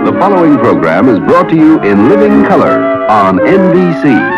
The following program is brought to you in living color on NBC.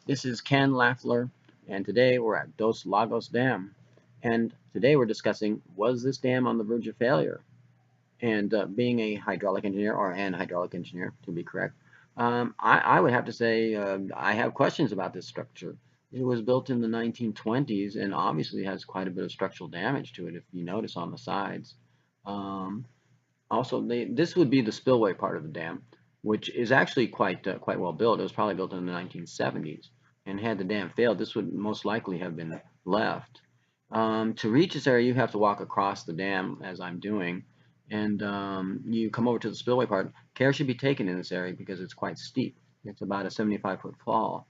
This is Ken Lafler, and today we're at Dos Lagos Dam. And today we're discussing, was this dam on the verge of failure? And being a hydraulic engineer, or an hydraulic engineer to be correct, I would have to say I have questions about this structure. It was built in the 1920s and obviously has quite a bit of structural damage to it, if you notice on the sides. Also, this would be the spillway part of the dam, which is actually quite well built. It was probably built in the 1970s, and had the dam failed, this would most likely have been left. To reach this area, you have to walk across the dam, as I'm doing, and you come over to the spillway part. Care should be taken in this area because it's quite steep. It's about a 75-foot fall.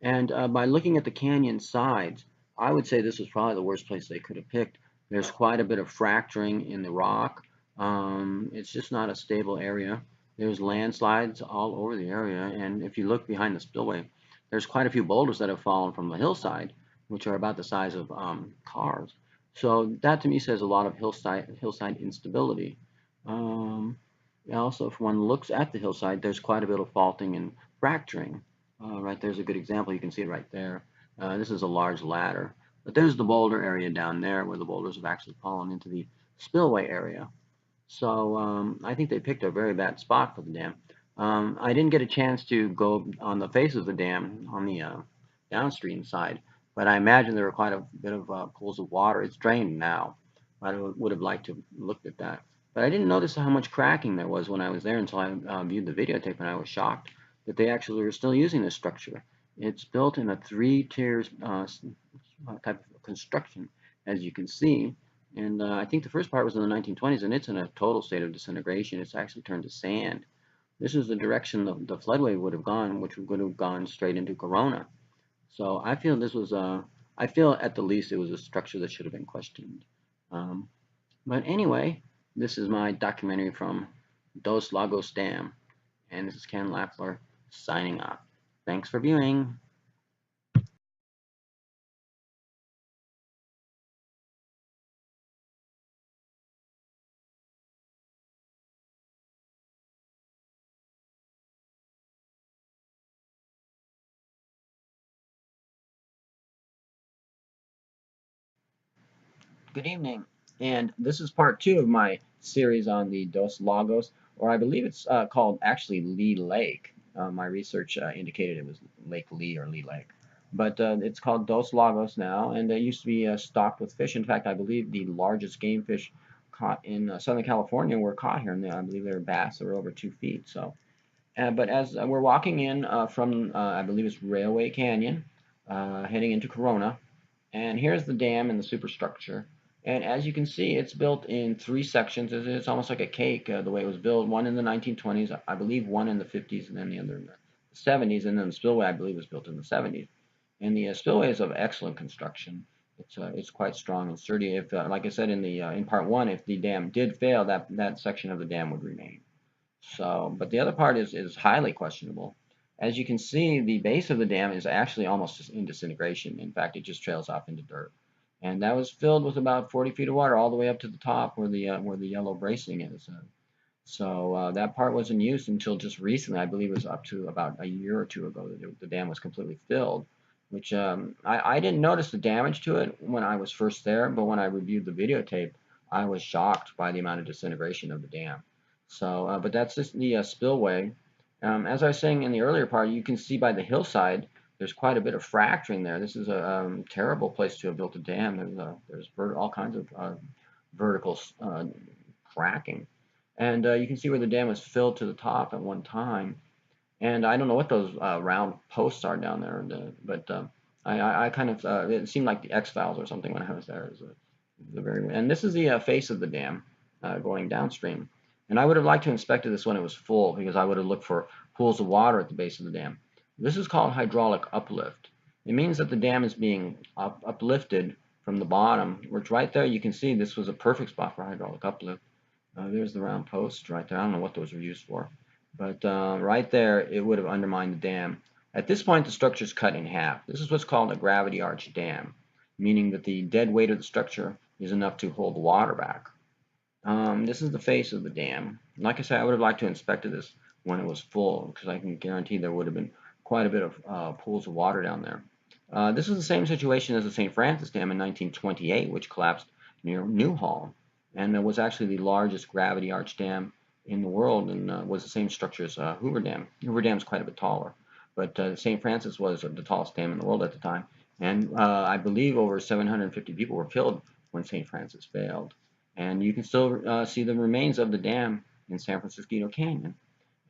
And by looking at the canyon sides, I would say this was probably the worst place they could have picked. There's quite a bit of fracturing in the rock. It's just not a stable area. There's landslides all over the area, and if you look behind the spillway, there's quite a few boulders that have fallen from the hillside, which are about the size of cars. So that to me says a lot of hillside instability. Also, if one looks at the hillside, there's quite a bit of faulting and fracturing. Right there's a good example. You can see it right there. This is a large ladder, but there's the boulder area down there where the boulders have actually fallen into the spillway area. So I think they picked a very bad spot for the dam. I didn't get a chance to go on the face of the dam on the downstream side, but I imagine there were quite a bit of pools of water. It's drained now. I would have liked to look at that. But I didn't notice how much cracking there was when I was there until I viewed the videotape, and I was shocked that they actually were still using this structure. It's built in a three-tier type of construction, as you can see. And I think the first part was in the 1920s, and it's in a total state of disintegration. It's actually turned to sand. This is the direction the floodway would have gone, which would have gone straight into Corona. So I feel this was I feel at the least it was a structure that should have been questioned. But anyway, this is my documentary from Dos Lagos Dam, and this is Ken Lafler signing off. Thanks for viewing. Good evening, and this is part 2 of my series on the Dos Lagos, or I believe it's called actually Lee Lake. My research indicated it was Lake Lee or Lee Lake, but it's called Dos Lagos now, and it used to be stocked with fish. In fact, I believe the largest game fish caught in Southern California were caught here, and I believe they were bass that were over 2 feet. So, but as we're walking in from, I believe it's Railway Canyon, heading into Corona, and here's the dam and the superstructure. And as you can see, it's built in 3 sections. It's almost like a cake the way it was built. One in the 1920s, I believe one in the 50s, and then the other in the 70s. And then the spillway, I believe, was built in the 70s. And the spillway is of excellent construction. It's quite strong and sturdy. If, like I said in part 1, if the dam did fail, that section of the dam would remain. So, but the other part is highly questionable. As you can see, the base of the dam is actually almost in disintegration. In fact, it just trails off into dirt. And that was filled with about 40 feet of water all the way up to the top where the yellow bracing is. So that part was in use until just recently. I believe it was up to about a year or two ago that the dam was completely filled. which I didn't notice the damage to it when I was first there, but when I reviewed the videotape, I was shocked by the amount of disintegration of the dam. So, but that's just the spillway. As I was saying in the earlier part, you can see by the hillside, there's quite a bit of fracturing there. This is a terrible place to have built a dam. There's all kinds of vertical cracking. And you can see where the dam was filled to the top at one time. And I don't know what those round posts are down there, but I kind of it seemed like the X-Files or something when I was there. And this is the face of the dam going downstream. And I would have liked to inspect this when it was full because I would have looked for pools of water at the base of the dam. This is called hydraulic uplift. It means that the dam is being uplifted from the bottom, which right there you can see this was a perfect spot for hydraulic uplift. There's the round post right there. I don't know what those are used for. But right there, it would have undermined the dam. At this point, the structure is cut in half. This is what's called a gravity arch dam, meaning that the dead weight of the structure is enough to hold the water back. This is the face of the dam. Like I said, I would have liked to inspect this when it was full, because I can guarantee there would have been quite a bit of pools of water down there. This is the same situation as the St. Francis Dam in 1928, which collapsed near Newhall, and it was actually the largest gravity arch dam in the world, and was the same structure as Hoover Dam. Hoover Dam is quite a bit taller, but St. Francis was the tallest dam in the world at the time, and I believe over 750 people were killed when St. Francis failed. And you can still see the remains of the dam in San Francisco Canyon.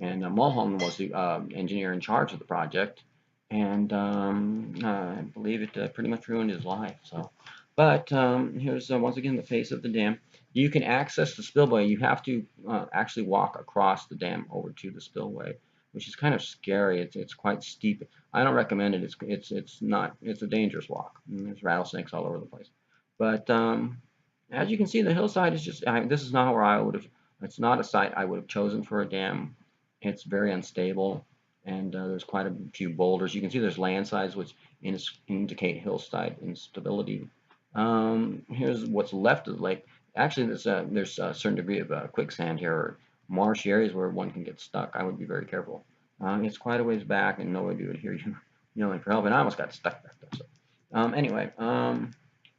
And Mulholland was the engineer in charge of the project, and I believe it pretty much ruined his life. So, but here's once again the face of the dam. You can access the spillway. You have to actually walk across the dam over to the spillway, which is kind of scary. It's quite steep. I don't recommend it. It's a dangerous walk. There's rattlesnakes all over the place. But as you can see, the hillside is just. This is not where I would have. It's not a site I would have chosen for a dam. It's very unstable, and there's quite a few boulders. You can see there's landslides which indicate hillside instability. Here's what's left of the lake. Actually, there's a certain degree of quicksand here, or marshy areas where one can get stuck. I would be very careful. It's quite a ways back, and nobody would hear you yelling for help. And I almost got stuck back there. So, anyway,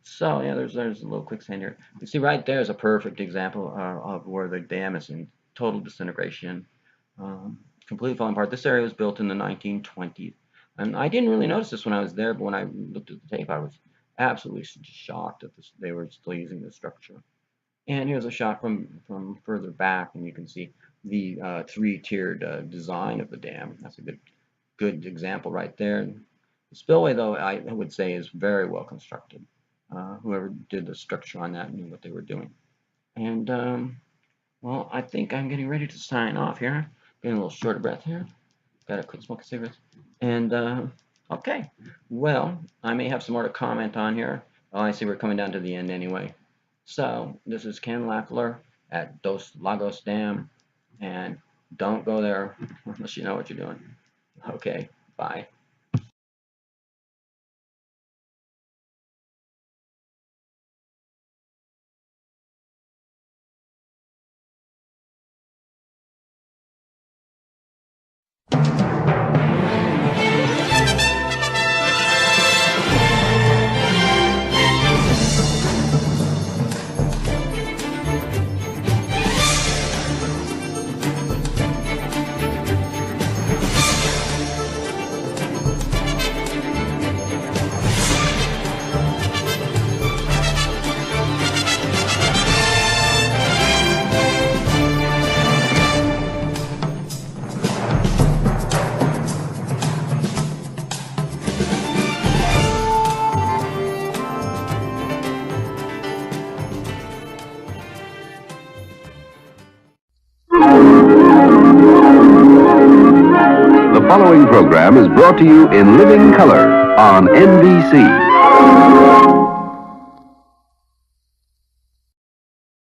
so yeah, there's a little quicksand here. You see, right there is a perfect example of where the dam is in total disintegration. Completely falling apart. This area was built in the 1920s, and I didn't really notice this when I was there, but when I looked at the tape, I was absolutely shocked that they were still using this structure. And here's a shot from further back, and you can see the three-tiered design of the dam. That's a good example right there. The spillway, though, I would say is very well constructed. Whoever did the structure on that knew what they were doing. And well, I think I'm getting ready to sign off here. Getting a little short of breath here. Got a quick smoke of cigarettes. And okay, well, I may have some more to comment on here. Oh, I see we're coming down to the end anyway. So this is Ken Lafler at Dos Lagos Dam, and don't go there unless you know what you're doing. Okay, bye. The following program is brought to you in living color on NBC.